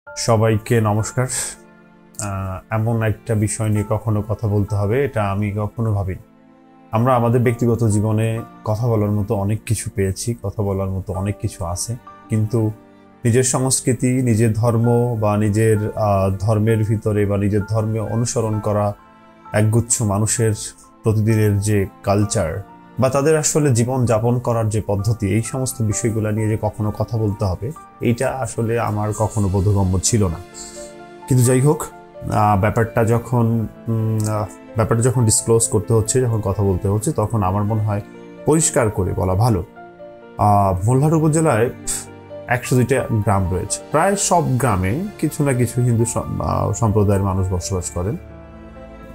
সবাইকে নমস্কার। এমন একটা বিষয় নিয়ে কখনো কথা বলতে হবে এটা আমি কখনো ভাবিনি। আমরা আমাদের ব্যক্তিগত জীবনে কথা বলার মতো অনেক কিছু পেয়েছি, কথা বলার মতো অনেক কিছু আছে, কিন্তু নিজের সংস্কৃতি, নিজের ধর্ম বা নিজের ধর্মের ভিতরে বা নিজের ধর্মে অনুসরণ করা একগুচ্ছ মানুষের প্রতিদিনের যে কালচার বা তাদের আসলে জীবন যাপন করার যে পদ্ধতি, এই সমস্ত বিষয়গুলো নিয়ে যে কখনো কথা বলতে হবে এইটা আসলে আমার কখনো বোধগম্য ছিল না। কিন্তু যাই হোক, ব্যাপারটা যখন ডিসক্লোজ করতে হচ্ছে, যখন কথা বলতে হচ্ছে, তখন আমার মনে হয় পরিষ্কার করে বলা ভালো। মোল্লাহাট উপজেলায় 102টা গ্রাম রয়েছে। প্রায় সব গ্রামে কিছু না কিছু হিন্দু সম্প্রদায়ের মানুষ বসবাস করেন।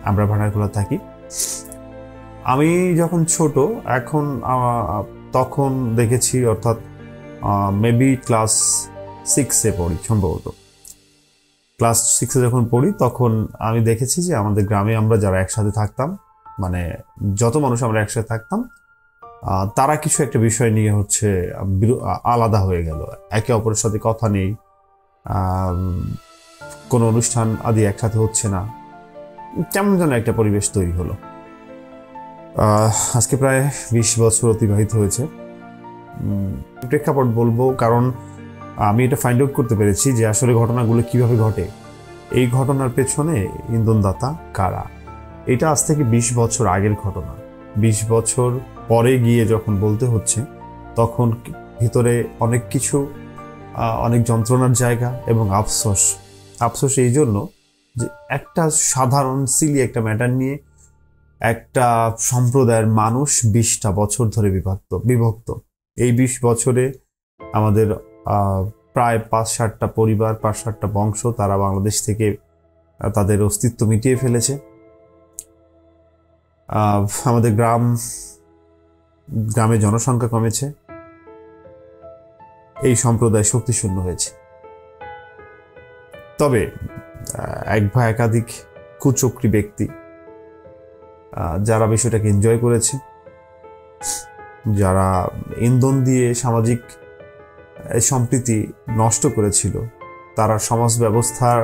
আমরা ভাড়াগুলো থাকি। আমি যখন ছোট, তখন দেখেছি, অর্থাৎ মেবি ক্লাস 6-এ পড়ি, সম্ভবত ক্লাস 6-এ যখন পড়ি তখন আমি দেখেছি যে আমাদের গ্রামে আমরা যারা একসাথে থাকতাম, মানে যত মানুষ আমরা একসাথে থাকতাম, তারা কিছু একটা বিষয় নিয়ে আলাদা হয়ে গেল। একে অপরের সাথে কথা নেই, কোনো অনুষ্ঠান আদি একসাথে হচ্ছে না, কেমন যেন একটা পরিবেশ তৈরি হলো। আজকে প্রায় 20 বছর অতিবাহিত হয়েছে। প্রেক্ষাপট বলবো কারণ আমি এটা ফাইন্ড আউট করতে পেরেছি যে আসলে ঘটনাগুলো কিভাবে ঘটে, এই ঘটনার পেছনে ইন্ধনদাতা কারা। এটা আজ থেকে 20 বছর আগের ঘটনা। 20 বছর পরে গিয়ে যখন বলতে হচ্ছে, তখন ভিতরে অনেক কিছু, অনেক যন্ত্রণার জায়গা এবং আফসোস এই জন্য যে একটা সাধারণ সিলি একটা ম্যাটার নিয়ে একটা সম্প্রদায়ের মানুষ 20টা বছর ধরে বিভক্ত। এই 20 বছরে আমাদের প্রায় 5-7টা পরিবার, 5-7টা বংশ, তারা বাংলাদেশ থেকে তাদের অস্তিত্ব মিটিয়ে ফেলেছে। আমাদের গ্রামে জনসংখ্যা কমেছে, এই সম্প্রদায় শক্তিশূন্য হয়েছে। তবে এক বা একাধিক কুচক্রী ব্যক্তি যারা বিষয়টাকে এনজয় করেছে, যারা ইন্ধন দিয়ে সামাজিক সম্প্রীতি নষ্ট করেছিল, তারা সমাজ ব্যবস্থার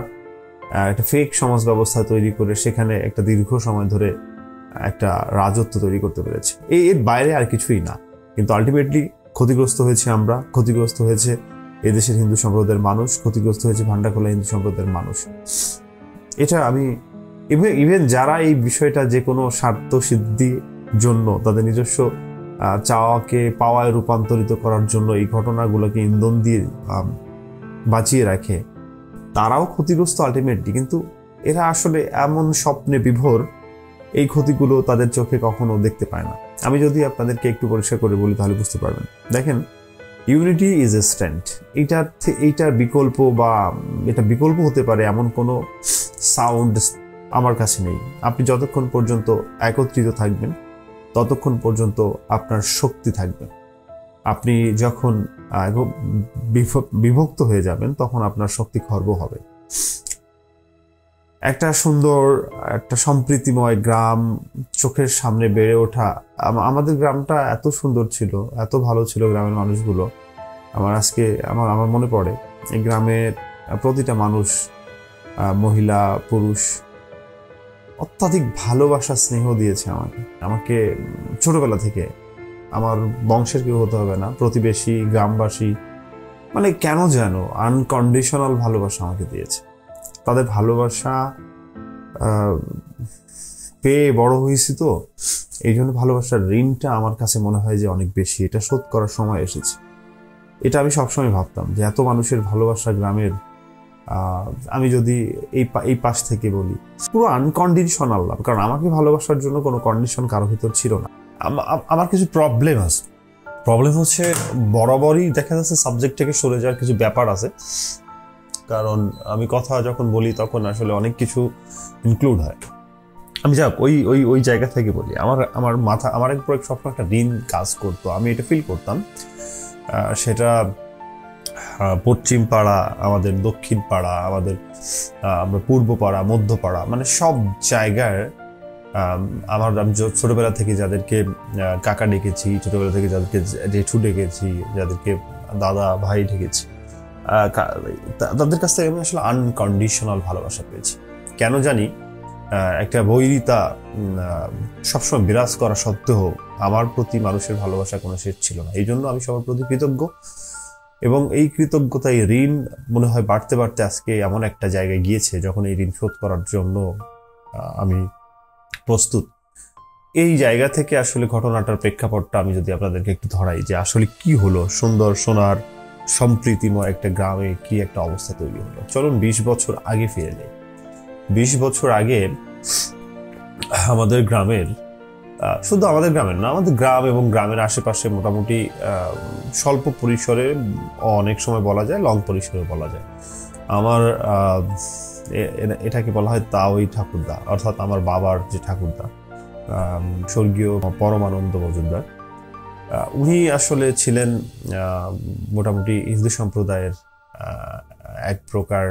একটা ফেক সমাজ ব্যবস্থা তৈরি করে সেখানে একটা দীর্ঘ সময় ধরে একটা রাজত্ব তৈরি করতে পেরেছে। এর বাইরে আর কিছুই না। কিন্তু আলটিমেটলি ক্ষতিগ্রস্ত হয়েছে আমরা, ক্ষতিগ্রস্ত হয়েছে এদেশের হিন্দু সম্প্রদায়ের মানুষ, ক্ষতিগ্রস্ত হয়েছে ভান্ডারখোলা হিন্দু সম্প্রদায়ের মানুষ। এটা আমি ইভেন যারা এই বিষয়টা যে কোনো স্বার্থ সিদ্ধির জন্য, তাদের নিজস্ব চাওয়াকে পাওয়ায় রূপান্তরিত করার জন্য এই ঘটনাগুলোকে ইন্ধন দিয়ে বাঁচিয়ে রাখে, তারাও ক্ষতিগ্রস্ত আলটিমেটলি। কিন্তু এরা আসলে এমন স্বপ্নে বিভোর, এই ক্ষতিগুলো তাদের চোখে কখনো দেখতে পায় না। আমি যদি আপনাদেরকে একটু পরিষ্কার করে বলি তাহলে বুঝতে পারবেন। দেখেন, ইউনিটি ইজ এ স্ট্রেংথ। এইটার বিকল্প বা এটা বিকল্প হতে পারে এমন কোনো সাউন্ড আমার কাছে নেই। আপনি যতক্ষণ পর্যন্ত একত্রিত থাকবেন ততক্ষণ পর্যন্ত আপনার শক্তি থাকবে। আপনি যখন বিভক্ত হয়ে যাবেন তখন আপনার শক্তি খর্ব হবে। একটা সুন্দর, একটা সম্প্রীতিময় গ্রাম চোখের সামনে বেড়ে ওঠা, আমাদের গ্রামটা এত সুন্দর ছিল, এত ভালো ছিল গ্রামের মানুষগুলো। আমার মনে পড়ে এই গ্রামের প্রতিটা মানুষ, মহিলা পুরুষ, অত্যাধিক ভালোবাসা স্নেহ দিয়েছে আমাকে ছোটবেলা থেকে। আমার বংশের কেউ হতে হবে না, প্রতিবেশী, গ্রামবাসী, মানে কেন যেন আনকন্ডিশনাল ভালোবাসা আমাকে দিয়েছে। তাদের ভালোবাসা পেয়ে বড় হয়েছি, তো এই জন্য ভালোবাসার ঋণটা আমার কাছে মনে হয় যে অনেক বেশি। এটা শোধ করার সময় এসেছে। এটা আমি সবসময় ভাবতাম যে এত মানুষের ভালোবাসা গ্রামের, আমি যদি এই পাশ থেকে বলি, পুরো আনকন্ডিশনাল লাভ। কারণ আমাকে ভালোবাসার জন্য কোনো কন্ডিশন কারো ভিতর ছিল না। আমার কিছু প্রবলেম হচ্ছে বরাবরই দেখা যাচ্ছে সাবজেক্ট থেকে সরে যাওয়ার কিছু ব্যাপার আছে। কারণ আমি কথা যখন বলি তখন আসলে অনেক কিছু ইনক্লুড হয়। আমি ওই জায়গা থেকে বলি। আমার উপর সবসময় একটা ঋণ কাজ করতো, আমি এটা ফিল করতাম। সেটা পশ্চিম পাড়া, আমাদের দক্ষিণ পাড়া, আমরা পূর্ব পাড়া, মধ্য পাড়া, মানে সব জায়গায় আমি ছোটবেলা থেকে যাদেরকে কাকা ডেকেছি, ছোটবেলা থেকে যাদেরকে জেঠু ডেকেছি, যাদেরকে দাদা ভাই ডেকেছি, তাদের কাছ থেকে আমি আসলে আনকন্ডিশনাল ভালোবাসা পেয়েছি। কেন জানি একটা বৈরিতা সবসময় বিরাজ করা সত্ত্বেও আমার প্রতি মানুষের ভালোবাসা কোনো শেষ ছিল না। এই জন্য আমি সবার প্রতি কৃতজ্ঞ, এবং এই কৃতজ্ঞতা, এই ঋণ মনে হয় বাড়তে বাড়তে আজকে এমন একটা জায়গায় গিয়েছে যখন এই ঋণ শোধ করার জন্য আমি প্রস্তুত। এই জায়গা থেকে আসলে ঘটনাটার প্রেক্ষাপটটা আমি যদি আপনাদেরকে একটু ধরাই যে আসলে কি হলো, সুন্দর সোনার সম্প্রীতিময় একটা গ্রামে কি একটা অবস্থা তৈরি হলো। চলুন 20 বছর আগে ফিরে যাই। 20 বছর আগে আমাদের গ্রামের, শুধু আমাদের গ্রামের না, আমাদের গ্রাম এবং গ্রামের আশেপাশে মোটামুটি স্বল্প পরিসরে, অনেক সময় বলা যায় লং পরিসরে বলা যায়, আমার এটাকে বলা হয় তাওই ঠাকুরদা, অর্থাৎ আমার বাবার যে ঠাকুরদা, স্বর্গীয় পরমানন্দ মজুমদার, উনি আসলে ছিলেন মোটামুটি হিন্দু সম্প্রদায়ের এক প্রকার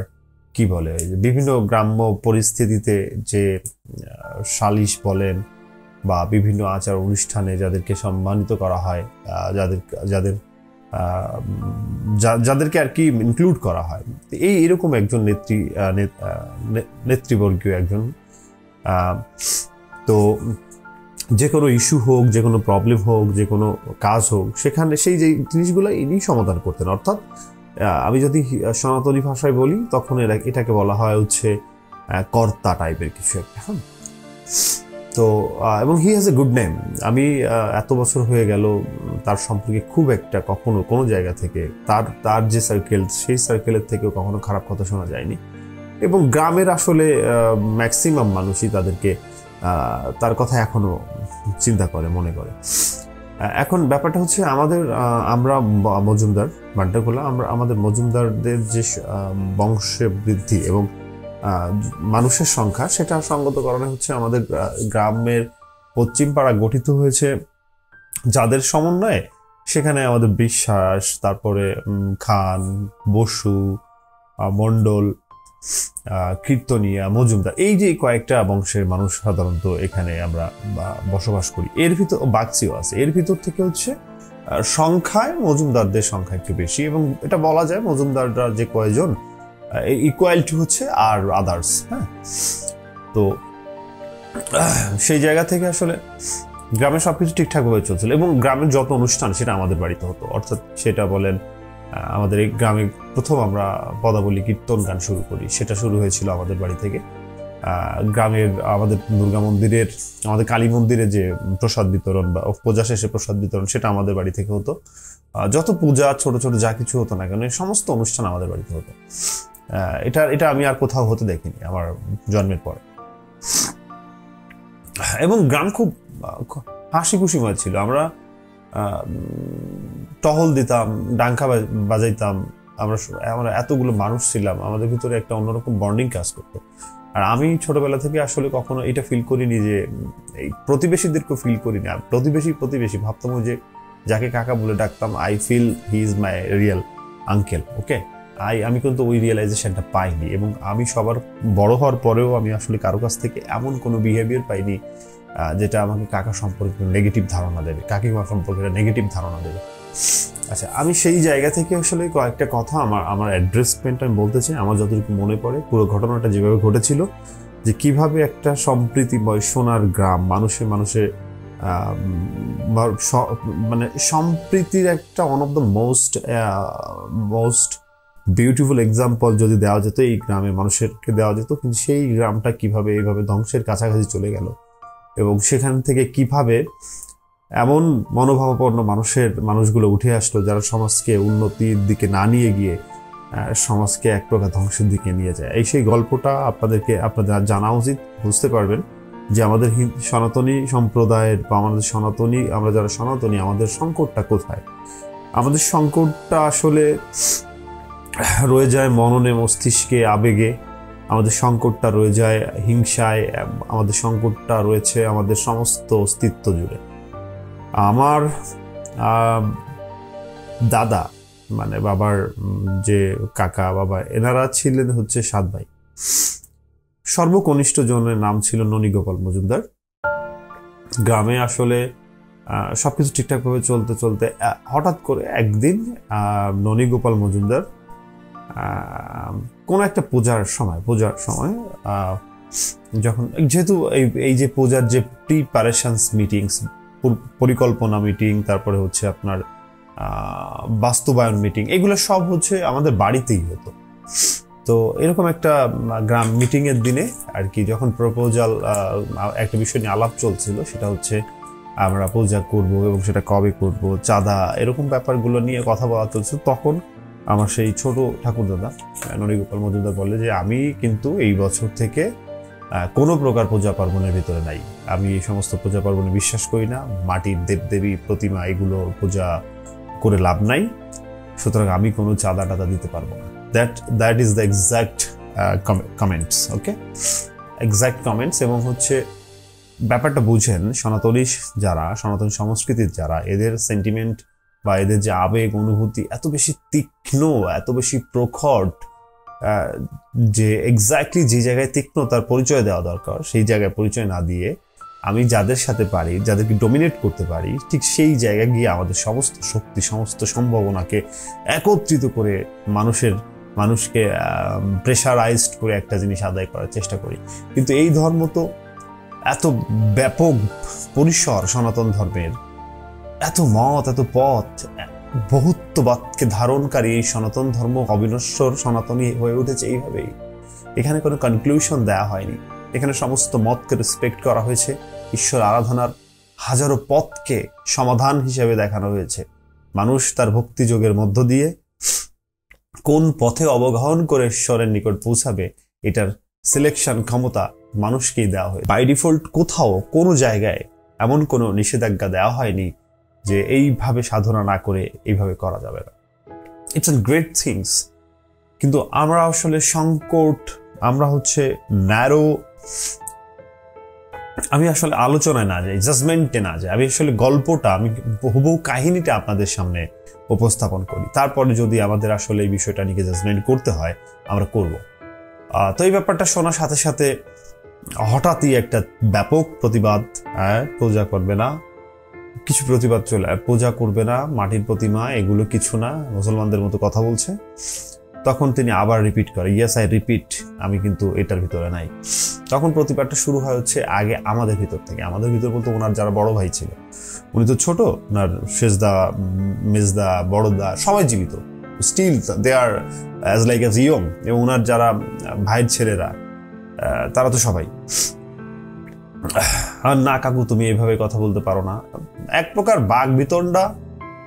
কি বলে, বিভিন্ন গ্রাম্য পরিস্থিতিতে যে সালিশ বলেন বা বিভিন্ন আচার অনুষ্ঠানে যাদেরকে সম্মানিত করা হয়, যাদেরকে আর কি ইনক্লুড করা হয়, এরকম একজন নেতৃবর্গীয় একজন। তো যে কোনো ইস্যু হোক, যে কোনো প্রবলেম হোক, যে কোনো কাজ হোক, সেখানে সেই যে জিনিসগুলো ইনি সমাধান করতেন। অর্থাৎ আমি যদি সনাতনী ভাষায় বলি তখন এটাকে বলা হয় হচ্ছে কর্তা টাইপের কিছু একটা। হ্যাঁ, তো এবং he has a good name. আমি এত বছর হয়ে গেল তার সম্পর্কে খুব একটা কখনো কোনো জায়গা থেকে তার যে সার্কেল, সেই সার্কেলের থেকেও কখনো খারাপ কথা শোনা যায়নি। এবং গ্রামের আসলে ম্যাক্সিমাম মানুষই তার কথা এখনো চিন্তা করে, মনে করে। এখন ব্যাপারটা হচ্ছে আমরা মজুমদার বাড্ডাখোলা, আমাদের মজুমদারদের যে বংশে বৃদ্ধি এবং মানুষের সংখ্যা, সেটা সঙ্গত কারণে হচ্ছে আমাদের গ্রামের পশ্চিম পাড়া গঠিত হয়েছে যাদের সমন্বয়ে, সেখানে আমাদের বিশ্বাস, তারপরে খান, বসু, মণ্ডল, কীর্তনিয়া, মজুমদার, এই যে কয়েকটা বংশের মানুষ সাধারণত এখানে আমরা বসবাস করি। এর ভিতর বাগচিও আছে, এর ভিতর থেকে হচ্ছে সংখ্যায় মজুমদারদের সংখ্যা একটু বেশি, এবং এটা বলা যায় মজুমদাররা যে কয়জন ইকুয়ালিটি হচ্ছে আর আদার্স। হ্যাঁ, তো সেই জায়গা থেকে আসলে গ্রামে সবকিছু ঠিকঠাকভাবে চলছিল, এবং গ্রামের যত অনুষ্ঠান সেটা আমাদের বাড়িতে হতো। অর্থাৎ সেটা বলেন, আমাদের এই গ্রামে প্রথম আমরা পদাবলী কীর্তন গান শুরু করি, সেটা শুরু হয়েছিল আমাদের বাড়ি থেকে। গ্রামের আমাদের দুর্গা মন্দিরের, আমাদের কালী মন্দিরে যে প্রসাদ বিতরণ বা পূজা শেষে প্রসাদ বিতরণ, সেটা আমাদের বাড়ি থেকে হতো। যত পূজা ছোট ছোট যা কিছু হতো না কেন, সমস্ত অনুষ্ঠান আমাদের বাড়িতে হতো। এটা আমি আর কোথাও হতে দেখিনি আমার জন্মের পরে। এবং গ্রাম খুব হাসি খুশিময় ছিল। আমরা টহল দিতাম, ডাঙ্কা বাজাইতাম, আমরা এতগুলো মানুষ ছিলাম, আমাদের ভিতরে একটা অন্যরকম বন্ডিং কাজ করতো। আর আমি ছোটবেলা থেকে আসলে কখনো এটা ফিল করিনি যে এই প্রতিবেশীদেরকে ফিল করি না। প্রতিবেশী ভাবতাম যে যাকে কাকা বলে ডাকতাম, I feel he is my real uncle. Okay, আমি কিন্তু ওই রিয়েলাইজেশনটা পাইনি, এবং আমি সবার বড় হওয়ার পরেও আমি আসলে কারো কাছ থেকে এমন কোনো বিহেভিয়ার পাইনি যেটা আমাকে কাকা সম্পর্কে নেগেটিভ ধারণা দেবে, কাকিমা সম্পর্কে নেগেটিভ ধারণা দেবে। আচ্ছা, আমি সেই জায়গা থেকে আসলে কয়েকটা কথা আমার অ্যাড্রেসমেন্ট আমি বলতে চাই। আমার যতটুকু মনে পড়ে পুরো ঘটনাটা যেভাবে ঘটেছিল, যে কিভাবে একটা সম্প্রীতিময় সোনার গ্রাম, মানুষে মানে সম্প্রীতির একটা one of the most beautiful example যদি দেওয়া যেত, এই গ্রামের মানুষেরকে দেওয়া যেত। কিন্তু সেই গ্রামটা কিভাবে এইভাবে ধ্বংসের কাছাকাছি চলে গেল, এবং সেখান থেকে কিভাবে এমন মনোভাবাপন্ন মানুষগুলো উঠে আসলো যারা সমাজকে উন্নতির দিকে না নিয়ে গিয়ে সমাজকে এক প্রকার ধ্বংসের দিকে নিয়ে যায়। সেই গল্পটা আপনাদের জানা উচিত। বুঝতে পারবেন যে আমাদের সনাতনী সম্প্রদায়ের বা আমরা যারা সনাতনী, আমাদের সংকটটা কোথায়। আমাদের সংকটটা আসলে রয়ে যায় মননে, মস্তিষ্কে, আবেগে। আমাদের সংকটটা রয়ে যায় হিংসায়। আমাদের সংকটটা রয়েছে আমাদের সমস্ত অস্তিত্ব জুড়ে। আমার দাদা, মানে বাবার যে কাকা বাবা, এনারা ছিলেন হচ্ছে 7 ভাই। সর্বকনিষ্ঠ জনের নাম ছিল ননীগোপাল মজুমদার। গ্রামে আসলে সবকিছু ঠিকঠাকভাবে চলতে হঠাৎ করে একদিন ননীগোপাল মজুমদার কোনো একটা পূজার সময় যখন যেহেতু এই যে পূজার যে প্রিপারেশনস মিটিংস, পরিকল্পনা মিটিং, তারপরে হচ্ছে আপনার বাস্তবায়ন মিটিং, এগুলো সব হচ্ছে আমাদের বাড়িতেই হতো। তো এরকম একটা গ্রাম মিটিং এর দিনে আর কি, যখন প্রপোজাল একটা বিষয় নিয়ে আলাপ চলছিল, সেটা হচ্ছে আমরা পূজা করব এবং সেটা কবে করব, চাঁদা, এরকম ব্যাপারগুলো নিয়ে কথা বলা চলছিল। তখন আমার সেই ছোট ঠাকুরদাদা নরীগোপাল মজুমদার বলে যে আমি কিন্তু এই বছর থেকে কোনো প্রকার পূজা পার্বণের ভিতরে নাই, আমি এই সমস্ত পূজা পার্বণে বিশ্বাস করি না, মাটির দেবদেবী প্রতিমা এগুলো পূজা করে লাভ নাই, সুতরাং আমি কোনো চাঁদা টাদা দিতে পারবো না। That is the exact comments, okay, exact comments. এবং হচ্ছে ব্যাপারটা বুঝেন, সনাতন সংস্কৃতির যারা, এদের সেন্টিমেন্ট বা এদের যে আবেগ অনুভূতি এত বেশি তীক্ষ্ণ, এত বেশি প্রখর, যে এক্স্যাক্টলি যে জায়গায় তীক্ষ্ণ তার পরিচয় দেওয়া দরকার, সেই জায়গায় পরিচয় না দিয়ে আমি যাদের সাথে পারি, যাদেরকে ডমিনেট করতে পারি, ঠিক সেই জায়গায় গিয়ে আমাদের সমস্ত শক্তি, সমস্ত সম্ভাবনাকে একত্রিত করে মানুষকে প্রেশারাইজড করে একটা জিনিস আদায় করার চেষ্টা করি। কিন্তু এই ধর্ম তো এত ব্যাপক পরিসর, সনাতন ধর্মের এত মত, এত পথ, বহুত্ববাদকে ধারণকারী এই সনাতন ধর্ম অবিনশ্বর সনাতনী হয়ে উঠেছে এইভাবেই। এখানে কোনো কনক্লুশন দেওয়া হয়নি, এখানে সমস্ত মতকে রেসপেক্ট করা হয়েছে, ঈশ্বর আরাধনার হাজারো পথকে সমাধান হিসেবে দেখানো হয়েছে। মানুষ তার ভক্তিযোগের মধ্য দিয়ে কোন পথে অবগাহন করে ঈশ্বরের নিকট পৌঁছাবে, এটার সিলেকশন ক্ষমতা মানুষকেই দেওয়া হয়। বাই ডিফল্ট কোথাও কোনো জায়গায় এমন কোনো নিষেধাজ্ঞা দেওয়া হয়নি যে এইভাবে সাধনা না করে এইভাবে করা যাবে না। It's a great things. কিন্তু আমরা আসলে সংকট, আমরা হচ্ছে ন্যারো, আমি আসলে আলোচনায় না যাই, জাজমেন্টে না যাই, আমি আসলে গল্পটা, আমি হুবহু কাহিনীটা আপনাদের সামনে উপস্থাপন করি, তারপরে যদি আমাদের আসলে এই বিষয়টা নিয়ে জাজমেন্ট করতে হয় আমরা করব। তো এই ব্যাপারটা শোনার সাথে সাথে হঠাৎই একটা ব্যাপক প্রতিবাদ, পূজা করবে না, কিছু প্রতিবাদ চলে, পূজা করবে না, মাটির প্রতিমা এগুলো কিছু না, মুসলমানদের মতো কথা বলছে। তখন তিনি আবার রিপিট করে, ইয়েস আই রিপিট, আমি কিন্তু এটার ভিতরে নাই। তখন প্রতিবাদটা শুরু হয় হচ্ছে আগে আমাদের ভিতর থেকে। আমাদের ভিতর বলতে ওনার যারা বড় ভাই ছিল, উনি তো ছোট, ওনার শেষদা, মেজদা, বড়দা সবাই জীবিত, still they are as like as young. এবং ওনার যারা ভাইয়ের ছেলেরা, তারা তো সবাই, না কাকু তুমি এইভাবে কথা বলতে পারো না। এক প্রকার বাঘ বিতণ্ডা,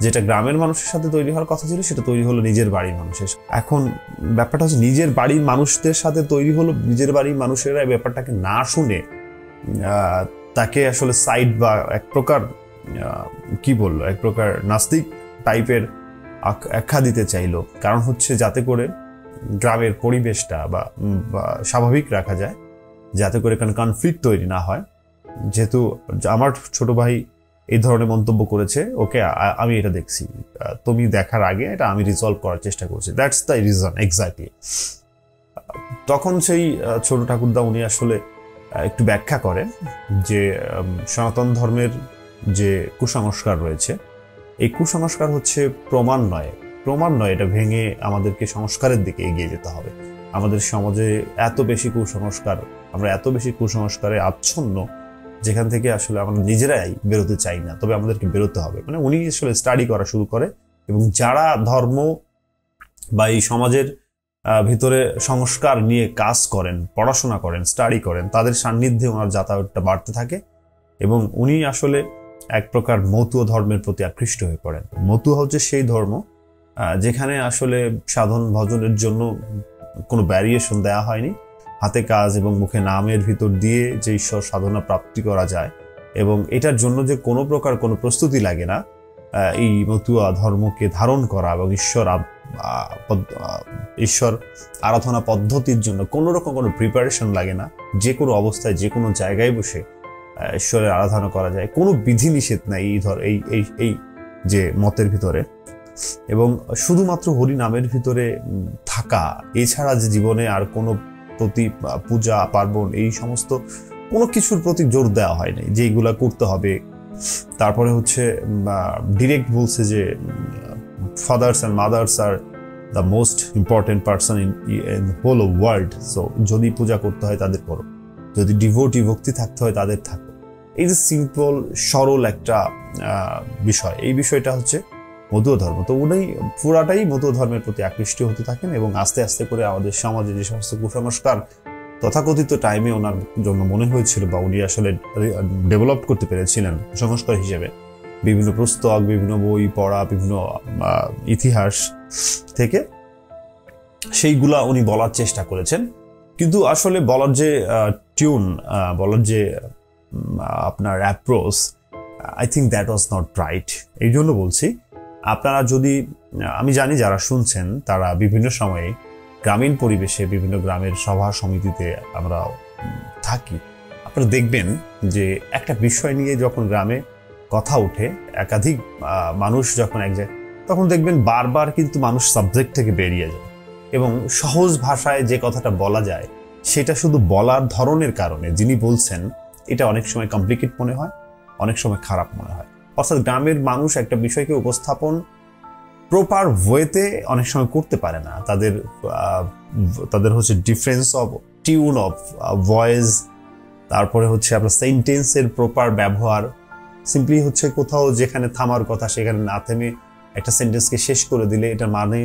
যেটা গ্রামের মানুষের সাথে তৈরি হওয়ার কথা ছিল, সেটা তৈরি হলো নিজের বাড়ির মানুষের। এখন ব্যাপারটা হচ্ছে নিজের বাড়ির মানুষদের সাথে তৈরি হলো, নিজের বাড়ির মানুষেরা ব্যাপারটাকে না শুনে তাকে আসলে সাইড বা এক প্রকার কি বললো, এক প্রকার নাস্তিক টাইপের আখ্যা দিতে চাইলো। কারণ হচ্ছে যাতে করে গ্রামের পরিবেশটা বা স্বাভাবিক রাখা যায়, যাতে করে কোনো কনফ্লিক্ট তৈরি না হয়। যেহেতু আমার ছোট ভাই এই ধরনের মন্তব্য করেছে, ওকে আমি এটা দেখছি, তুমি দেখার আগে এটা আমি রিজলভ করার চেষ্টা করছি, দ্যাটস দ্য রিজন এক্স্যাক্টলি। তখন সেই ছোট ঠাকুরদা উনি আসলে একটু ব্যাখ্যা করেন যে সনাতন ধর্মের যে কুসংস্কার রয়েছে, এই কুসংস্কার হচ্ছে প্রমাণ নয়, এটা ভেঙে আমাদেরকে সংস্কারের দিকে এগিয়ে যেতে হবে। আমাদের সমাজে এত বেশি কুসংস্কার, আমরা এত বেশি কুসংস্কারে আচ্ছন্ন, যেখান থেকে আসলে আমরা নিজেরাই বেরোতে চাই না, তবে আমাদেরকে বেরোতে হবে। মানে উনি আসলে স্টাডি করা শুরু করে, এবং যারা ধর্ম বা এই সমাজের ভিতরে সংস্কার নিয়ে কাজ করেন, পড়াশোনা করেন, স্টাডি করেন, তাদের সান্নিধ্যে ওনার যাতায়াতটা বাড়তে থাকে। এবং উনি আসলে এক প্রকার মতুয়া ধর্মের প্রতি আকৃষ্ট হয়ে পড়েন। মতুয়া হচ্ছে সেই ধর্ম যেখানে আসলে সাধন ভজনের জন্য কোনো ভ্যারিয়েশন দেওয়া হয়নি, হাতে কাজ এবং মুখে নামের ভিতর দিয়ে যে ঈশ্বর সাধনা প্রাপ্তি করা যায়, এবং এটার জন্য যে কোনো প্রকার কোনো প্রস্তুতি লাগে না। এই মতুয়া ধর্মকে ধারণ করা এবং ঈশ্বর আরাধনা পদ্ধতির জন্য কোনো রকম কোনো প্রিপারেশন লাগে না। যে কোনো অবস্থায়, যে কোনো জায়গায় বসে ঈশ্বরের আরাধনা করা যায়, কোনো বিধিনিষেধ নাই এই যে মতের ভিতরে। এবং শুধুমাত্র হরি নামের ভিতরে থাকা, এছাড়া যে জীবনে আর কোনো প্রতি পূজা পার্বণ এই সমস্ত কোনো কিছুর প্রতি জোর দেওয়া হয় নাই যে এইগুলা করতে হবে। তারপরে হচ্ছে ডিরেক্ট বলছে যে fathers and mothers are the most important person in whole of world, so যদি পূজা করতে হয় তাদের করো, যদি ডিভোটি ভক্তি থাকতে হয় তাদের থাকো। এই যে সিম্পল সরল একটা বিষয়, এই বিষয়টা হচ্ছে মতুয়া ধর্ম। তো উনি পুরাটাই মতুয়া ধর্মের প্রতি আকৃষ্ট হতে থাকেন এবং আস্তে আস্তে করে আমাদের সমাজে যে সমস্ত কুসংস্কার তথাকথিত টাইমে ওনার জন্য মনে হয়েছিল বা উনি আসলে ডেভেলপ করতে পেরেছিলেন কুসংস্কার হিসেবে, বিভিন্ন পুস্তক, বিভিন্ন বই পড়া, বিভিন্ন ইতিহাস থেকে সেইগুলা উনি বলার চেষ্টা করেছেন। কিন্তু আসলে বলার যে টিউন, বলার যে আপনার approach, I think that was not right. এই জন্য বলছি, আপনারা যদি, আমি জানি যারা শুনছেন তারা বিভিন্ন সময়ে গ্রামীণ পরিবেশে বিভিন্ন গ্রামের সভা সমিতিতে আমরা থাকি, আপনারা দেখবেন যে একটা বিষয় নিয়ে যখন গ্রামে কথা ওঠে, একাধিক মানুষ যখন এক জায়গায়, তখন দেখবেন বারবার কিন্তু মানুষ সাবজেক্ট থেকে বেরিয়ে যায় এবং সহজ ভাষায় যে কথাটা বলা যায় সেটা শুধু বলার ধরনের কারণে যিনি বলছেন এটা অনেক সময় কমপ্লিকেট মনে হয়, অনেক সময় খারাপ মনে হয়। অর্থাৎ গ্রামের মানুষ একটা বিষয়কে উপস্থাপন প্রপার ওয়েতে অনেক সময় করতে পারে না। তাদের হচ্ছে difference of tune, of voice, তারপরে হচ্ছে আপনার সেন্টেন্সের প্রপার ব্যবহার, সিম্পলি হচ্ছে কোথাও যেখানে থামার কথা সেখানে না থেমে একটা সেন্টেন্সকে শেষ করে দিলে এটার মানে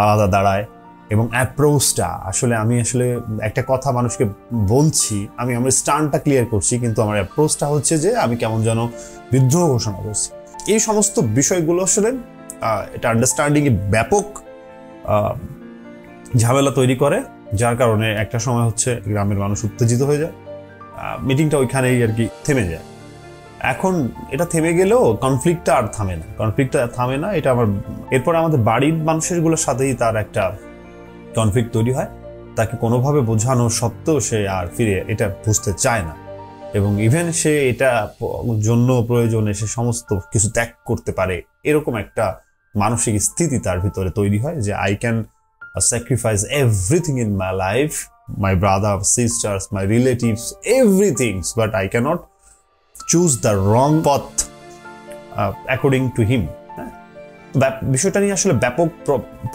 আলাদা দাঁড়ায়। এবং অ্যাপ্রোচটা আসলে, আমি আসলে একটা কথা মানুষকে বলছি, আমি আমার স্টান্ডটা ক্লিয়ার করছি, কিন্তু আমার অ্যাপ্রোচটা হচ্ছে যে আমি কেমন যেন বিদ্রোহ ঘোষণা করছি। এই সমস্ত বিষয়গুলো আসলে এটা আন্ডারস্ট্যান্ডিংয়ে ব্যাপক ঝামেলা তৈরি করে, যার কারণে একটা সময় হচ্ছে গ্রামের মানুষ উত্তেজিত হয়ে যায়, মিটিংটা ওইখানেই আর কি থেমে যায়। এখন এটা থেমে গেলেও কনফ্লিক্টটা আর থামে না। এটা এরপর আমাদের বাড়ির মানুষেরগুলোর সাথেই তার একটা কনফ্লিক্ট তৈরি হয়। তাকে কোনোভাবে বোঝানো সত্ত্বেও সে আর ফিরে এটা বুঝতে চায় না, এবং ইভেন সে এটা জন্য প্রয়োজনে সে সমস্ত কিছু ত্যাগ করতে পারে, এরকম একটা মানসিক স্থিতি তার ভিতরে তৈরি হয় যে I can sacrifice everything in my life, my brother, sisters, my relatives, everything, but I cannot choose the wrong পথ অ্যাকর্ডিং টু হিম। বিষয়টা নিয়ে আসলে ব্যাপক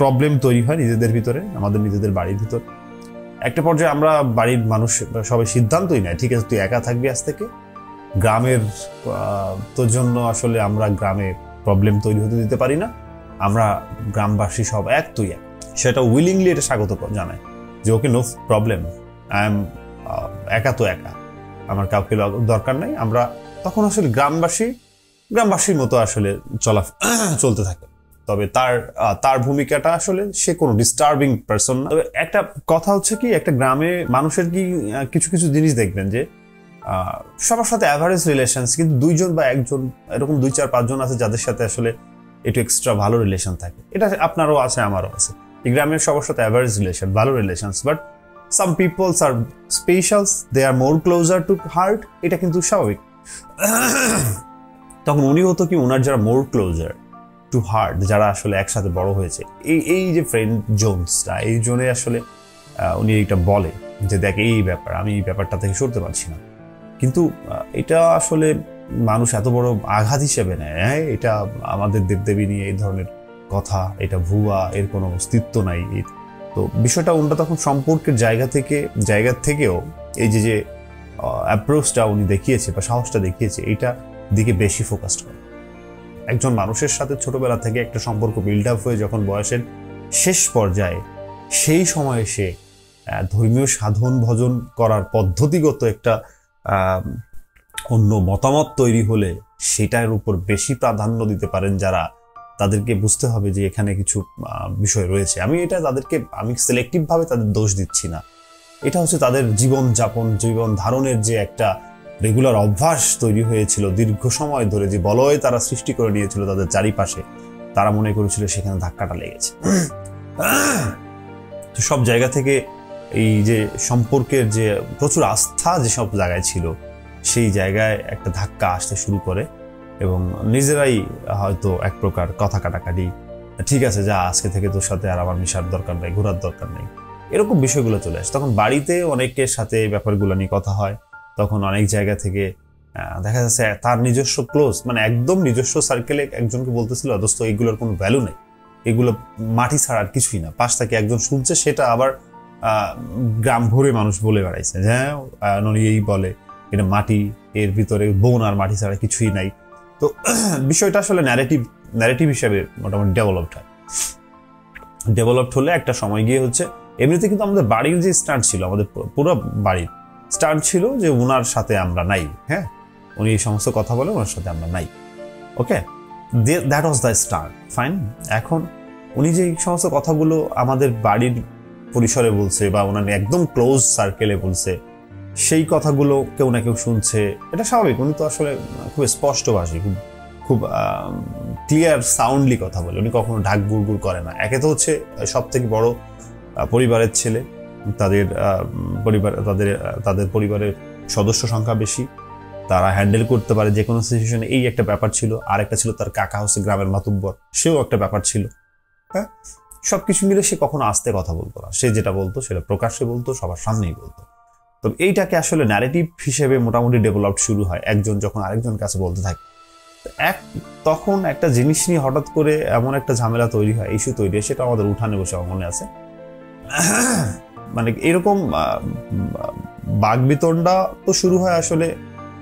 প্রবলেম তৈরি হয় নিজেদের ভিতরে, আমাদের নিজেদের বাড়ির ভিতরে। একটা পর্যায়ে আমরা বাড়ির মানুষ সবাই সিদ্ধান্তই নেয়, ঠিক আছে তুই একা থাকবি আজ থেকে, গ্রামের তোর জন্য আসলে আমরা গ্রামে প্রবলেম তৈরি হতে দিতে পারি না, আমরা গ্রামবাসী সব এক, তুই এক। সেটা উইলিংলি এটা স্বাগত জানায় যে ওকে, নো প্রবলেম, আই এম একা তো একা, আমার কাউকে দরকার নাই। আমরা তখন আসলে গ্রামবাসীর মতো আসলে চলতে থাকে। তবে তার ভূমিকাটা আসলে সে কোনো ডিস্টার্বিং পারসন না। তবে একটা কথা হচ্ছে কি, একটা গ্রামে মানুষের কি কিছু কিছু জিনিস দেখবেন যে সবার সাথে অ্যাভারেজ রিলেশনস, কিন্তু দুইজন বা একজন এরকম 2-4-5 জন আছে যাদের সাথে আসলে একটু এক্সট্রা ভালো রিলেশন থাকে। এটা আপনারও আছে, আমারও আছে। এই গ্রামের সবার সাথে অ্যাভারেজ রিলেশন, ভালো relations, but some peoples are specials, they are more closer to heart, এটা কিন্তু স্বাভাবিক। তখন উনি হতো কি, ওনার যারা মোর ক্লোজার টু হার্ট, যারা আসলে একসাথে বড় হয়েছে, এই যে ফ্রেন্ড জোনসটা, এই জোনে আসলে উনি এইটা বলে যে দেখ এই ব্যাপার, আমি এই ব্যাপারটা থেকে সরতে পারছি না। কিন্তু এটা আসলে মানুষ এত বড় আঘাত হিসেবে নেয়, হ্যাঁ এটা আমাদের দেবদেবী নিয়ে এই ধরনের কথা, এটা ভুয়া, এর কোনো অস্তিত্ব নাই। তো বিষয়টা উনটা তখন সম্পর্কের জায়গা থেকেও এই যে অ্যাপ্রোচটা উনি দেখিয়েছে বা সাহসটা দেখিয়েছে, এইটা দিকে বেশি ফোকাসড করে। একজন মানুষের সাথে ছোটবেলা থেকে একটা সম্পর্ক বিল্ড আপ হয়ে যখন বয়সের শেষ পর্যায়ে, সেই সময়ে সে ধর্মীয় সাধন ভজন করার পদ্ধতিগত একটা অন্য মতামত তৈরি হলে সেটার উপর বেশি প্রাধান্য দিতে পারেন যারা, তাদেরকে বুঝতে হবে যে এখানে কিছু বিষয় রয়েছে। আমি সিলেক্টিভ ভাবে তাদের দোষ দিচ্ছি না, এটা হচ্ছে তাদের জীবন ধারণের যে একটা রেগুলার অভ্যাস তৈরি হয়েছিল দীর্ঘ সময় ধরে, যে বলয় তারা সৃষ্টি করে নিয়েছিল তাদের চারিপাশে, তারা মনে করেছিল সেখানে ধাক্কাটা লেগেছে। তো সব জায়গা থেকে এই যে সম্পর্কের যে প্রচুর আস্থা যেসব জায়গায় ছিল, সেই জায়গায় একটা ধাক্কা আসতে শুরু করে এবং নিজেরাই হয়তো এক প্রকার কথা কাটাকাটি, ঠিক আছে যা আজকে থেকে তোর সাথে আর আমার মিশার দরকার নেই, ঘোরার দরকার নেই, এরকম বিষয়গুলো চলে আসে। তখন বাড়িতে অনেকের সাথে এই ব্যাপারগুলো নিয়ে কথা হয়, তখন অনেক জায়গা থেকে দেখা যাচ্ছে তার নিজস্ব ক্লোজ, মানে একদম নিজস্ব সার্কেলে একজনকে বলতেছিল দোস্ত এইগুলোর কোনো ভ্যালু নেই, এগুলো মাটি ছাড়া আর কিছুই না। পাশ থেকে একজন শুনছে, সেটা আবার গ্রাম ভরে মানুষ বলে বেড়াইছে, হ্যাঁ ননি এই বলে এটা মাটি, এর ভিতরে বোন আর মাটি ছাড়া কিছুই নাই। তো বিষয়টা আসলে ন্যারেটিভ হিসাবে মোটামুটি ডেভেলপড হলে একটা সময় গিয়ে হচ্ছে, এমনিতে কিন্তু আমাদের বাড়ির যে স্টান্ট ছিল, আমাদের পুরো বাড়ির স্টান্ট ছিল যে উনার সাথে আমরা নাই, হ্যাঁ উনি এই সমস্ত কথা বলে ওনার সাথে আমরা নাই, okay that was the start, fine. এখন উনি যে এই সমস্ত কথাগুলো আমাদের বাড়ির পরিসরে বলছে বা ওনার একদম ক্লোজ সার্কেলে বলছে, সেই কথাগুলো কেউ না কেউ শুনছে, এটা স্বাভাবিক। উনি তো আসলে খুব স্পষ্টভাষী, খুব ক্লিয়ার সাউন্ডলি কথা বলে, উনি কখনো ঢাক গুড় করে না। একে তো হচ্ছে সব থেকে বড় পরিবারের ছেলে, তাদের পরিবারের সদস্য সংখ্যা বেশি, তারা হ্যান্ডেল করতে পারে যে কোনো সিচুয়েশনে, এই একটা ব্যাপার ছিল। আর একটা ছিল তার কাকা হচ্ছে গ্রামের মাতুব্বর, সেও একটা ব্যাপার ছিল, হ্যাঁ সবকিছু মিলে সে কখনো আস্তে কথা বলতো না, সে যেটা বলতো সেটা প্রকাশ্যে বলতো, সবার সামনেই বলতো। তো এইটাকে আসলে ন্যারেটিভ হিসেবে মোটামুটি ডেভেলপ শুরু হয় একজন যখন আরেকজনের কাছে বলতে থাকে। তখন একটা জিনিস নিয়ে হঠাৎ করে এমন একটা ঝামেলা তৈরি হয়, ইস্যু তৈরি হয়, সেটা আমাদের উঠানে বসে আমার মনে আছে। মানে এরকম বাকবিতণ্ডা তো শুরু হয় আসলে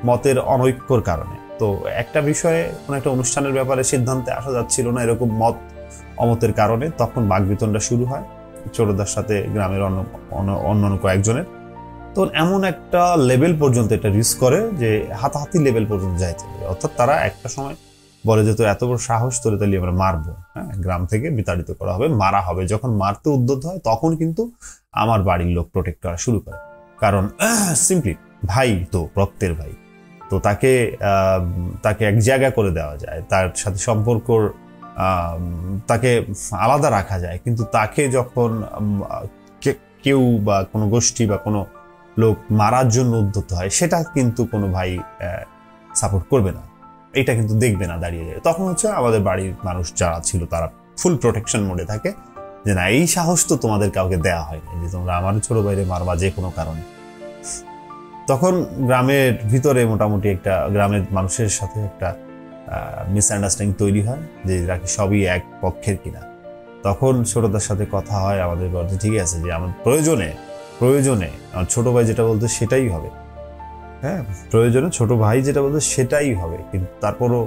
মতের অনৈক্যর কারণে। তো একটা বিষয়ে কোনো একটা অনুষ্ঠানের ব্যাপারে সিদ্ধান্তে আসা যাচ্ছিল না, এরকম মত অমতের কারণে তখন বাকবিতণ্ডা শুরু হয় ছোটদার সাথে গ্রামের অন্যান্য কয়েকজনের। তো এমন একটা লেভেল পর্যন্ত এটা রিস্ক করে যে হাতাহাতি লেভেল পর্যন্ত যাইতে পারে। অর্থাৎ তারা একটা সময় বলে যে তোর এত বড় সাহস, তোরে তাহলে আমরা মারবো, হ্যাঁ গ্রাম থেকে বিতাড়িত করা হবে, মারা হবে। যখন মারতে উদ্যত হয় তখন কিন্তু আমার বাড়ির লোক প্রোটেক্ট করা শুরু করে, কারণ সিম্পলি ভাই তো রক্তের ভাই, তো তাকে এক জায়গা করে দেওয়া যায়, তার সাথে সম্পর্কর তাকে আলাদা রাখা যায়। কিন্তু তাকে যখন কেউ বা কোনো গোষ্ঠী বা কোনো লোক মারার জন্য উদ্যত হয়, সেটা কিন্তু কোনো ভাই সাপোর্ট করবে না, এটা কিন্তু দেখবে না দাঁড়িয়ে যায়। তখন হচ্ছে আমাদের বাড়ির মানুষ যারা ছিল তারা ফুল প্রোটেকশন মোডে থাকে, যে না এই সাহস তো তোমাদের কাউকে দেওয়া হয়নি যে তোমরা আমার ছোট ভাইরে মারবা যে কোনো কারণে। তখন গ্রামের ভিতরে মোটামুটি একটা গ্রামের মানুষের সাথে একটা মিসআন্ডারস্ট্যান্ডিং তৈরি হয় যে এরা কি সবই এক পক্ষের কিনা। তখন ছোটদার সাথে কথা হয়, আমাদের বলতে ঠিক আছে যে আমার প্রয়োজনে আমার ছোট ভাই যেটা বলতে সেটাই হবে, হ্যাঁ প্রয়োজনে ছোট ভাই যেটা বলতে সেটাই হবে, কিন্তু তারপরও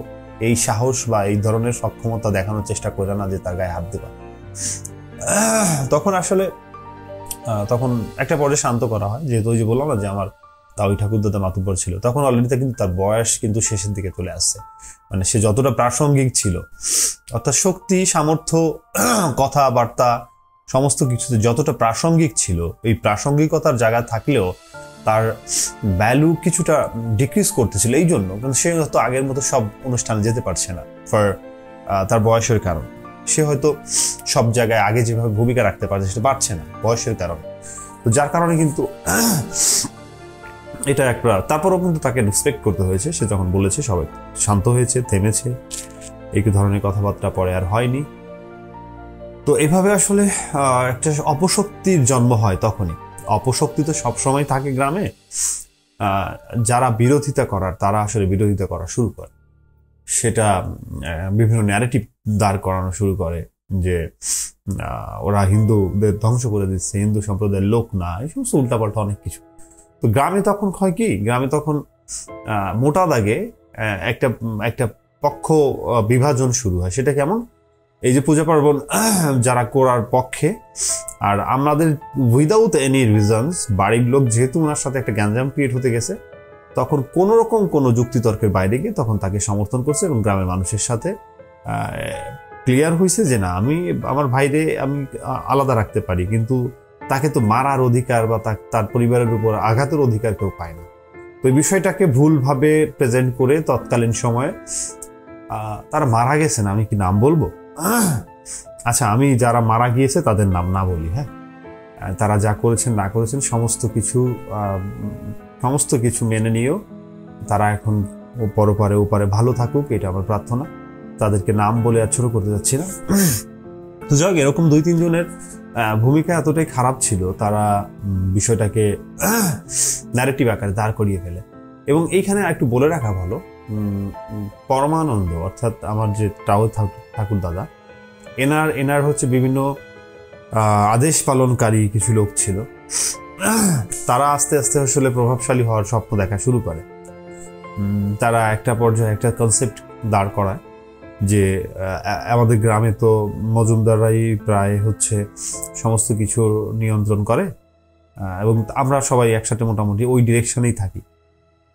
এই সাহস বা এই ধরনের সক্ষমতা দেখানোর চেষ্টা করে না যে তার গায়ে হাত দেবা। তখন আসলে তখন একটা পর্যায়ে শান্ত করা হয়, যেহেতু ওই যে বললাম না যে আমার ওই ঠাকুরদাদা মাতুব্বর ছিল, তখন অলরেডি কিন্তু তার বয়স কিন্তু শেষের দিকে চলে আসছে। মানে সে যতটা প্রাসঙ্গিক ছিল, অর্থাৎ শক্তি সামর্থ্য কথাবার্তা সমস্ত কিছুতে যতটা প্রাসঙ্গিক ছিল, এই প্রাসঙ্গিকতার জায়গা থাকলেও তার ভ্যালু কিছুটা ডিক্রিজ করতেছিল। এই জন্য কারণ সে হয়তো আগের মতো সব অনুষ্ঠানে যেতে পারছে না, ফর তার বয়সের কারণ। সে হয়তো সব জায়গায় আগে যেভাবে ভূমিকা রাখতে পারছে সেটা পারছে না বয়সের কারণে। তো যার কারণে কিন্তু এটা একটা, তারপরও কিন্তু তাকে রেসপেক্ট করতে হয়েছে। সে যখন বলেছে সবাই শান্ত হয়েছে, থেমেছে, এই ধরনের কথাবার্তা পরে আর হয়নি। তো এভাবে আসলে একটা অপশক্তির জন্ম হয়। তখনই অপশক্তি তো সবসময় থাকে গ্রামে, যারা বিরোধিতা করার তারা আসলে বিরোধিতা করা শুরু করে, সেটা বিভিন্ন ন্যারেটিভ দাঁড় করানো শুরু করে যে ওরা হিন্দুদের ধ্বংস করে দিচ্ছে, হিন্দু সম্প্রদায়ের লোক না, এই সমস্ত উল্টাপাল্টা অনেক কিছু। তো গ্রামে তখন হয় কি, গ্রামে তখন মোটা দাগে একটা পক্ষ বিভাজন শুরু হয়। সেটা কেমন, এই যে পূজা পার্বণ যারা করার পক্ষে, আর আমাদের উইদাউট এনি রিজনস বাড়ির লোক যেহেতু ওনার সাথে একটা গ্যাঞ্জাম ক্রিয়েট হতে গেছে, তখন কোন রকম কোনো যুক্তিতর্কের বাইরে গিয়ে তখন তাকে সমর্থন করছে এবং গ্রামের মানুষের সাথে ক্লিয়ার হয়েছে যে না আমি আমার ভাইরে আমি আলাদা রাখতে পারি, কিন্তু তাকে তো মারার অধিকার বা তার পরিবারের উপর আঘাতের অধিকার কেউ পায় না। তো এই বিষয়টাকে ভুলভাবে প্রেজেন্ট করে তৎকালীন সময়ে তারা মারা গেছে না, আমি কি নাম বলবো? আচ্ছা, আমি যারা মারা গিয়েছে তাদের নাম না বলি, হ্যাঁ তারা যা করেছেন না করেছেন সমস্ত কিছু মেনে নিয়েও তারা এখন পরপারে ওপারে ভালো থাকুক, এটা আমার প্রার্থনা। তাদেরকে নাম বলে আর ছোট করতে যাচ্ছি না। তো যাই হোক, এরকম 2-3 জনের ভূমিকা এতটাই খারাপ ছিল, তারা বিষয়টাকে ন্যারেটিভ আকারে দাঁড় করিয়ে ফেলে। এবং এইখানে একটু বলে রাখা ভালো, পরমানন্দ অর্থাৎ আমার যে ঠাকুর দাদা, এনার হচ্ছে বিভিন্ন আদেশ পালনকারী কিছু লোক ছিল, তারা আস্তে আস্তে আসলে প্রভাবশালী হওয়ার স্বপ্ন দেখা শুরু করে। তারা একটা পর্যায়ে একটা কনসেপ্ট দাঁড় করায় যে আমাদের গ্রামে তো মজুমদাররাই প্রায় হচ্ছে সমস্ত কিছু নিয়ন্ত্রণ করে, এবং আমরা সবাই একসাথে মোটামুটি ওই ডিরেকশনেই থাকি।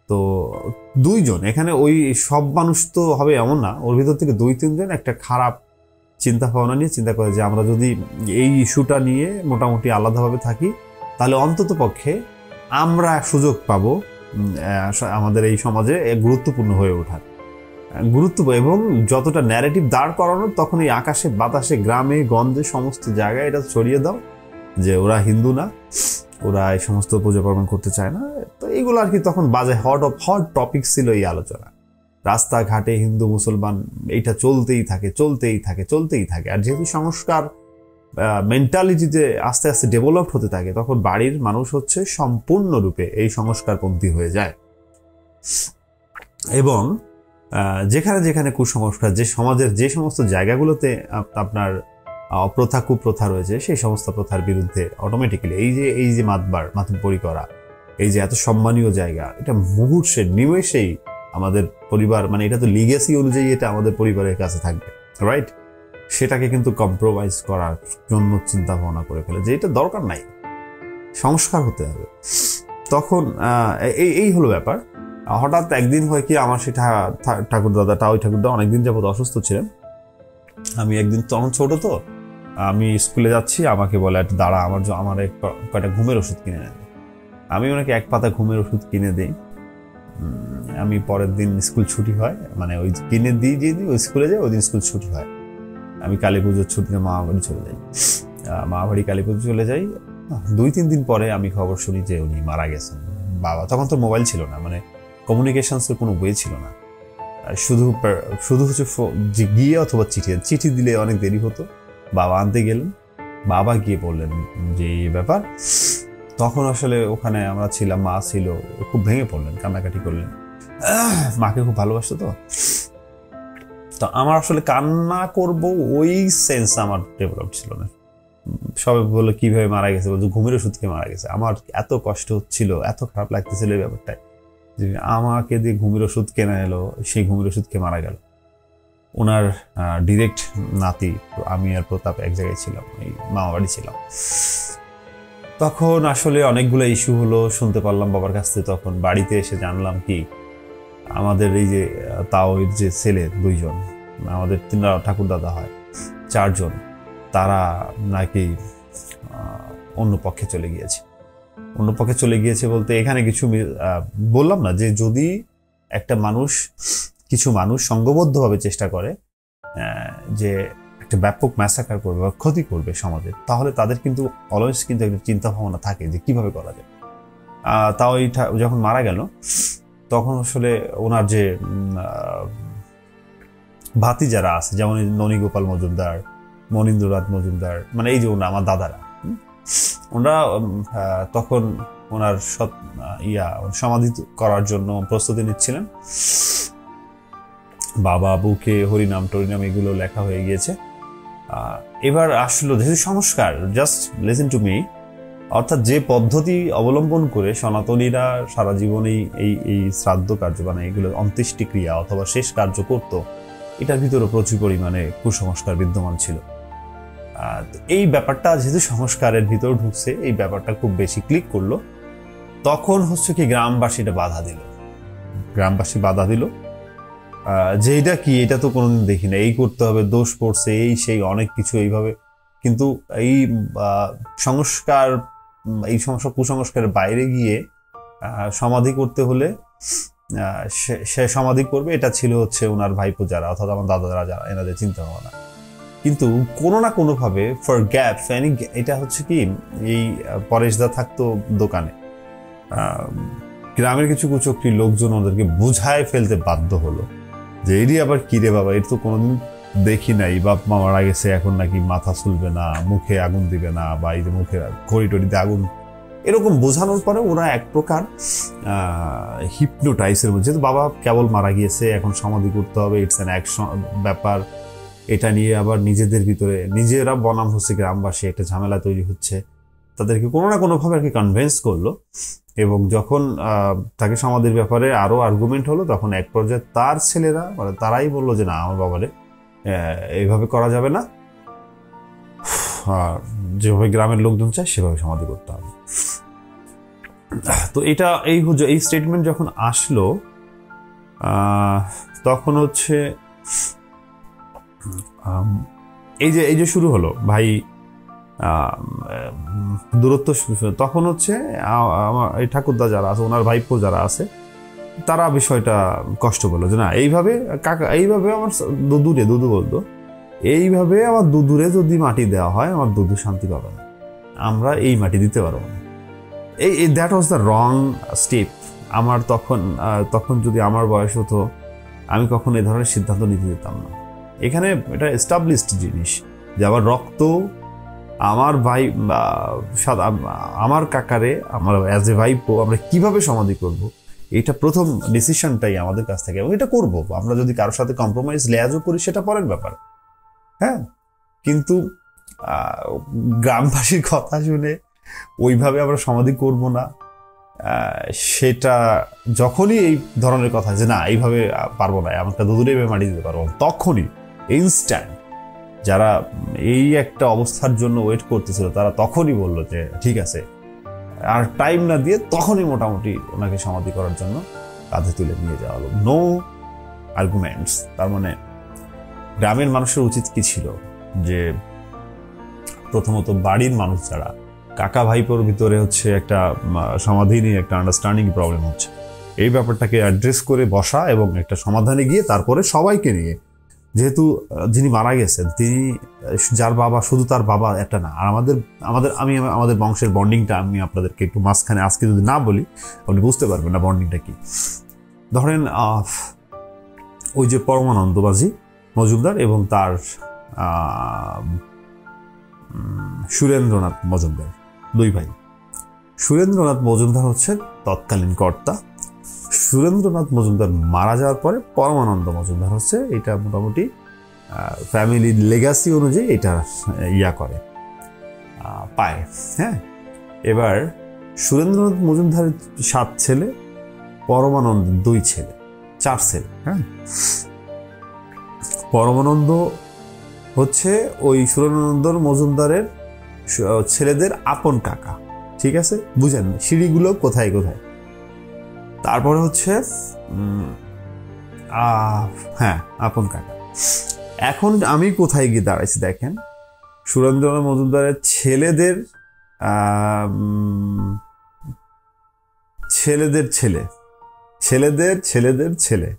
তো দুইজন এখানে, ওই সব মানুষ তো হবে এমন না, ওর ভিতর থেকে 2-3 জন একটা খারাপ চিন্তা ভাবনা নিয়ে চিন্তা করে যে আমরা যদি এই ইস্যুটা নিয়ে মোটামুটি আলাদাভাবে থাকি তাহলে অন্তত পক্ষে আমরা সুযোগ পাবো আমাদের এই সমাজে গুরুত্বপূর্ণ হয়ে ওঠার, এবং যতটা ন্যারেটিভ দাঁড় করানোর তখন এই আকাশে বাতাসে গ্রামে গঞ্জে সমস্ত জায়গায় এটা ছড়িয়ে দাও যে ওরা হিন্দু না, ওরা এই সমস্ত পূজা পার্বণ করতে চায় না। তো এইগুলো আর কি তখন বাজে হট টপিক ছিল এই আলোচনা। রাস্তাঘাটে হিন্দু মুসলমান এইটা চলতেই থাকে। আর যেহেতু সংস্কার মেন্টালিটিতে আস্তে আস্তে ডেভেলপড হতে থাকে, তখন বাড়ির মানুষ হচ্ছে সম্পূর্ণরূপে এই সংস্কারপন্থী হয়ে যায়। এবং যেখানে যেখানে কুসংস্কার, যে সমাজের যে সমস্ত জায়গাগুলোতে আপনার প্রথা কুপ্রথা রয়েছে, সেই সমস্ত প্রথার বিরুদ্ধে অটোমেটিক্যালি এই যে মাতব্বরি করা, এই যে এত সম্মানীয় জায়গা, এটা মুহূর্তে নিমেষেই আমাদের পরিবার, মানে এটা তো লিগেসি অনুযায়ী এটা আমাদের পরিবারের কাছে থাকবে, রাইট? সেটাকে কিন্তু কম্প্রোমাইজ করার জন্য চিন্তা ভাবনা করে ফেলে যে এটা দরকার নাই, সংস্কার হতে হবে। তখন এই হলো ব্যাপার। হঠাৎ একদিন হয় কি, আমার সেই ঠাকুরদাদা অনেকদিন যাবত অসুস্থ ছিলেন। আমি একদিন, তখন ছোট তো, আমি স্কুলে যাচ্ছি, আমাকে বলে একটা দাঁড়া, আমার কয়টা ঘুমের ওষুধ কিনে নেবে। আমি ওনাকে 1 পাতা ঘুমের ওষুধ কিনে দিই। আমি পরের দিন স্কুল ছুটি হয়, মানে ওই কিনে দিই যেদিন ওই স্কুলে যাই, ওই দিন স্কুল ছুটি হয়। আমি কালী পুজোর ছুটিতে মামাবাড়ি চলে যাই। মামাবাড়ি কালী পুজো চলে যাই। 2-3 দিন পরে আমি খবর শুনি যে উনি মারা গেছেন। বাবা, তখন তো মোবাইল ছিল না, মানে কমিউনিকেশনসের কোনো ওয়ে ছিল না, শুধু হচ্ছে গিয়ে অথবা চিঠি দিলে অনেক দেরি হতো। বাবা আনতে গেলেন, বাবা গিয়ে বললেন যে এই ব্যাপার। তখন আসলে ওখানে আমরা ছিলাম, মা ছিল, খুব ভেঙে পড়লেন, কান্নাকাটি করলেন। মাকে খুব ভালোবাসতো তো আমার আসলে কান্না করব ওই সেন্স আমার ডেভেলপ ছিল না। সবাই বললো কিভাবে মারা গেছে, বলতো ঘুমের ওষুধ খেয়ে মারা গেছে। আমার এত কষ্ট হচ্ছিল, এত খারাপ লাগতেছিল এই ব্যাপারটায় যে আমাকে দিয়ে ঘুমের ওষুধ কেনা এলো, সেই ঘুমের ওষুধ খেয়ে মারা গেল। ওনার ডিরেক্ট নাতি, আমি আর প্রতাপ এক জায়গায় ছিলাম, এই মামাবাড়ি ছিলাম। তখন আসলে অনেকগুলো ইস্যু হলো, শুনতে পারলাম বাবার কাছ থেকে। তখন বাড়িতে এসে জানলাম কি, আমাদের এই যে তাওয়ের যে ছেলে 2 জন, আমাদের 3 ঠাকুরদাদা হয়, 4 জন, তারা নাকি অন্য পক্ষে চলে গিয়েছে। বলতে এখানে কিছু বললাম না যে যদি একটা কিছু মানুষ সংঘবদ্ধভাবে চেষ্টা করে যে একটা ব্যাপক ম্যাসাকার করবে বা ক্ষতি করবে সমাজের, তাহলে তাদের কিন্তু অলওয়েজ কিন্তু একটা চিন্তা ভাবনা থাকে যে কিভাবে করা যায়। তাও যখন মারা গেল, তখন আসলে ওনার যে ভাতি যারা আছে, যেমন ননীগোপাল মজুমদার, মনীন্দ্রনাথ মজুমদার, মানে এই যে আমার দাদারা, ওনারা তখন ওনার সমাধি করার জন্য প্রস্তুতি নিচ্ছিলেন। বাবা বুকে হরিনাম টরিনাম এগুলো লেখা হয়ে গিয়েছে। এবার আসলো যেহেতু সংস্কার, জাস্ট লিসেন টু মি, অর্থাৎ যে পদ্ধতি অবলম্বন করে সনাতনীরা সারা জীবন এই শ্রাদ্ধ কার্য, মানে এগুলো অন্ত্যেষ্টিক্রিয়া অথবা শেষ কার্য করত, এটার ভিতরে প্রচুর পরিমাণে কুসংস্কার বিদ্যমান ছিল। এই ব্যাপারটা যেহেতু সংস্কারের ভিতর ঢুকছে, এই ব্যাপারটা খুব বেশি ক্লিক করলো। তখন হচ্ছে কি গ্রামবাসী বাধা দিল যে এটা কি, এটা তো কোনোদিন দেখি না, এই করতে হবে, দোষ পড়ছে, এই সেই অনেক কিছু এইভাবে। কিন্তু এই সংস্কার, এই সমস্ত কুসংস্কারের বাইরে গিয়ে সমাধি করতে হলে সে সমাধি করবে, এটা ছিল হচ্ছে ওনার ভাইপো যারা, অর্থাৎ আমার দাদারা যারা, এনাদের চিন্তা ভাবনা। কিন্তু কোনো না কোনোভাবে ফর গ্যাপ এটা হচ্ছে কি, এই পরেশদা থাকতো দোকানে, গ্রামের কিছু কুচক্রি লোকজন ওদেরকে বুঝায় ফেলতে বাধ্য হলো যে এরই আবার কি রে বাবা, এর তো কোনোদিন দেখি নাই, বাপ মা মারা গেছে, এখন নাকি মাথা চুলবে না, মুখে আগুন দিবে না, বা এই যে মুখে ঘড়িটড়িতে আগুন, এরকম বোঝানোর পরে ওরা এক প্রকার হিপনোটাইজের মধ্যে, যেহেতু বাবা কেবল মারা গিয়েছে, এখন সমাধি করতে হবে, ইটস অ্যান অ্যাকশন ব্যাপার, এটা নিয়ে আবার নিজেদের ভিতরে নিজেরা বনাম হচ্ছে গ্রামবাসী একটা ঝামেলা তৈরি হচ্ছে। তাদেরকে কোনো না কোনোভাবে আর কি কনভিন্স করলো, এবং যখন তাকে সমাধির ব্যাপারে আরো আর্গুমেন্ট হলো, তখন এক পর্যায়ে তার ছেলেরা মানে তারাই বললো যে না, আমার বাবারে এইভাবে করা যাবে না, যেভাবে গ্রামের লোকজন চায় সেভাবে সমাধি করতে হবে। তো এটা এই স্টেটমেন্ট যখন আসলো, তখন হচ্ছে এই যে শুরু হলো ভাই দূরত্ব, তখন হচ্ছে আমার এই ঠাকুরদা যারা আছে, ওনার ভাইপো যারা আছে, তারা বিষয়টা কষ্ট বললো যে না, এইভাবে কাকা, এইভাবে আমার দুদু বলতো, এইভাবে আমার দুদুরে যদি মাটি দেওয়া হয়, আমার দুদু শান্তি পাবে না, আমরা এই মাটি দিতে পারবো না। That was the wrong step. আমার তখন যদি আমার বয়স হতো, আমি কখনো এই ধরনের সিদ্ধান্ত নিতে দিতাম না। এখানে এটা এস্টাবলিশড জিনিস যে আমার রক্ত, আমার ভাই, আমার কাকারে, আমার অ্যাজ এ ভাইপো আমরা কিভাবে সমাধি করব, এটা প্রথম ডিসিশনটাই আমাদের কাছ থেকে, এবং এটা করবো আমরা। যদি কারোর সাথে কম্প্রোমাইজ লেয়াজও করি সেটা পরের ব্যাপার, হ্যাঁ। কিন্তু গ্রামবাসীর কথা শুনে ওইভাবে আমরা সমাধি করব না, সেটা যখনই এই ধরনের কথা যে না এইভাবে পারবো না, আমাকে দুদুরে মাটি দিতে পারবো, তখনই ইনস্ট্যান্ট যারা এই একটা অবস্থার জন্য ওয়েট করতেছিল, তারা তখনই বললো যে ঠিক আছে, আর টাইম না দিয়ে তখনই মোটামুটি ওনাকে সমাধি করার জন্য কাঁধে তুলে নিয়ে যাওয়া হলো। No arguments. তার মানে গ্রামের মানুষের উচিত কি ছিল, যে প্রথমত বাড়ির মানুষ যারা, কাকা ভাইপোর ভিতরে হচ্ছে একটা সমাধি নিয়ে একটা আন্ডারস্ট্যান্ডিং প্রবলেম হচ্ছে, এই ব্যাপারটাকে অ্যাড্রেস করে বসা এবং একটা সমাধানে গিয়ে তারপরে সবাইকে নিয়ে, যেহেতু যিনি মারা গেছেন তিনি, যার বাবা, শুধু তার বাবা একটা না, আর আমাদের বংশের বন্ডিংটা আমি আপনাদেরকে একটু মাঝখানে আজকে যদি না বলি আপনি বুঝতে পারবেন না বন্ডিংটা কি। ধরেন ওই যে পরমানন্দ বাজি মজুমদার এবং তার সুরেন্দ্রনাথ মজুমদার, দুই ভাই। সুরেন্দ্রনাথ মজুমদার হচ্ছে তৎকালীন কর্তা। সুরেন্দ্রনাথ মজুমদার মারা যাওয়ার পরে পরমানন্দ মজুমদার হচ্ছে এটা মোটামুটি ফ্যামিলির লেগাসি অনুযায়ী এটা করে পায়, হ্যাঁ। এবার সুরেন্দ্রনাথ মজুমদারের 7 ছেলে, পরমানন্দ 2 ছেলে, 4 ছেলে, হ্যাঁ। পরমানন্দ হচ্ছে ওই সুরেন্দ্রনাথ মজুমদারের ছেলেদের আপন কাকা, ঠিক আছে, বুঝেন সিঁড়িগুলো কোথায় কোথায়। তারপরে হচ্ছে হ্যাঁ, আপন কাকা। এখন আমি কোথায় গিয়ে দাঁড়াইছি দেখেন, সুরেন্দ্রনাথ মজুমদারের ছেলেদের ছেলে।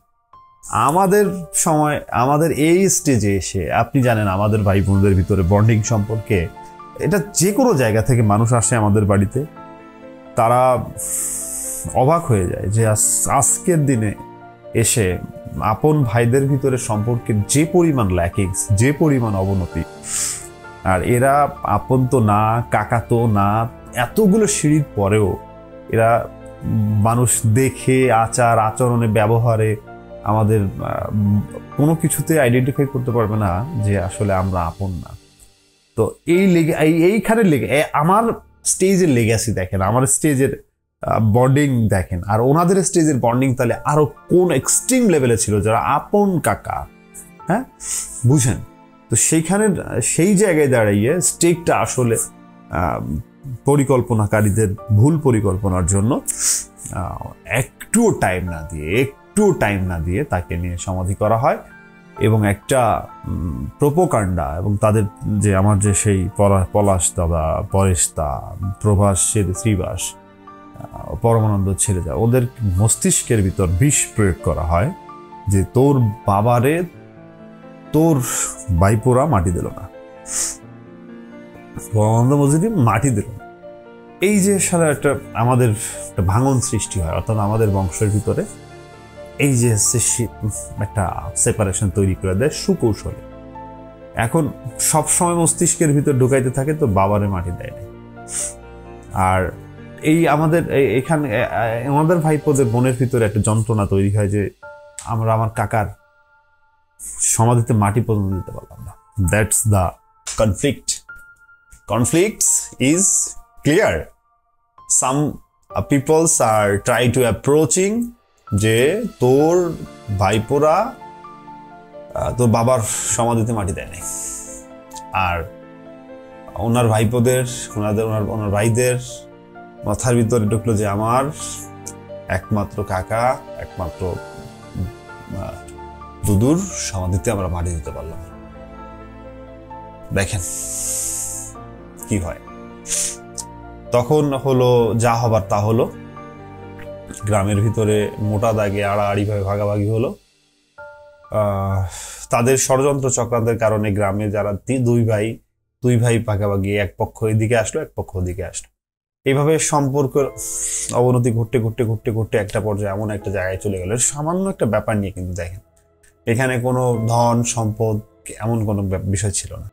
আমাদের সময়, আমাদের এই স্টেজে এসে আপনি জানেন আমাদের ভাই বোনদের ভিতরে বন্ডিং সম্পর্কে, এটা যে কোনো জায়গা থেকে মানুষ আসে আমাদের বাড়িতে, তারা অবাক হয়ে যায় যে আজকের দিনে এসে আপন ভাইদের ভিতরে সম্পর্কের যে পরিমাণ ল্যাকিংস, যে পরিমাণ অবনতি, আর এরা আপন তো না, কাকা তো না, এতগুলো সিঁড়ির পরেও এরা মানুষ দেখে, আচার আচরণে, ব্যবহারে আমাদের কোনো কিছুতে আইডেন্টিফাই করতে পারবে না যে আসলে আমরা আপন না। তো এইখানে আমার স্টেজের লেগাসি দেখেন, আমার স্টেজের বন্ডিং দেখেন, আর ওনাদের স্টেজের বন্ডিং তাহলে আরো কোন এক্সট্রিম লেভেলে ছিল, যারা আপন কাকা, হ্যাঁ, বুঝেন। তো সেই জায়গায় দাঁড়িয়ে স্টেকটা আসলে পরিকল্পনাকারীদের ভুল পরিকল্পনার জন্য একটুও টাইম না দিয়ে তাকে নিয়ে সমাধি করা হয়, এবং একটা প্রোপোকাণ্ডা, এবং তাদের যে আমার যে সেই পলাশ দাদা, পরেশ দা, প্রভাস, শ্রীবাস, পরমানন্দ ছেড়ে যায়, ওদের মস্তিষ্কের ভিতর বিষ প্রয়োগ করা হয় যে তোর বাবারে তোর ভাইপোরা মাটি দিল না, পরমানন্দ মজুমদার মাটি দিল না। এই যে সারা আমাদের একটা ভাঙন সৃষ্টি হয়, অর্থাৎ আমাদের বংশের ভিতরে এই যে একটা সেপারেশন তৈরি করে দেয় সুকৌশলে। এখন সবসময় মস্তিষ্কের ভিতর ঢুকাইতে থাকে তো বাবারে মাটি দেয় না। আর এই আমাদের এখানে আমাদের ভাইপোদের বোনের ভিতরে একটা যন্ত্রণা তৈরি হয় যে আমার কাকার সমাধিতে মাটি পর্যন্ত দিতে পারলাম না। That's the conflict. Conflicts is clear. Some peoples R try to approaching, যে তোর ভাইপোরা তোর বাবার সমাধিতে মাটি দেয় নাই, আর ওনার ভাইপোদের ওনার ভাইদের মাথার ভিতরে ঢুকলো যে আমার একমাত্র কাকা, একমাত্র দুদুর সমাধিতে আমরা মাটি দিতে পারলাম। দেখেন কি হয়। তখন হলো যা হবার তা হলো, গ্রামের ভিতরে মোটা দাগে আড়াআড়ি ভাবে ভাগাভাগি হলো। তাদের ষড়যন্ত্র চক্রান্তের কারণে গ্রামে যারা দুই ভাই ভাগাভাগি, এক পক্ষ এদিকে আসলো, এক পক্ষ ওদিকে আসলো। এইভাবে সম্পর্ক অবনতি ঘটতে ঘটতে ঘটতে ঘটতে একটা পর্যায়ে এমন একটা জায়গায় চলে গেল। সামান্য একটা ব্যাপার নিয়ে কিন্তু দেখেন, এখানে কোনো ধন সম্পদ এমন কোনো বিষয় ছিল না।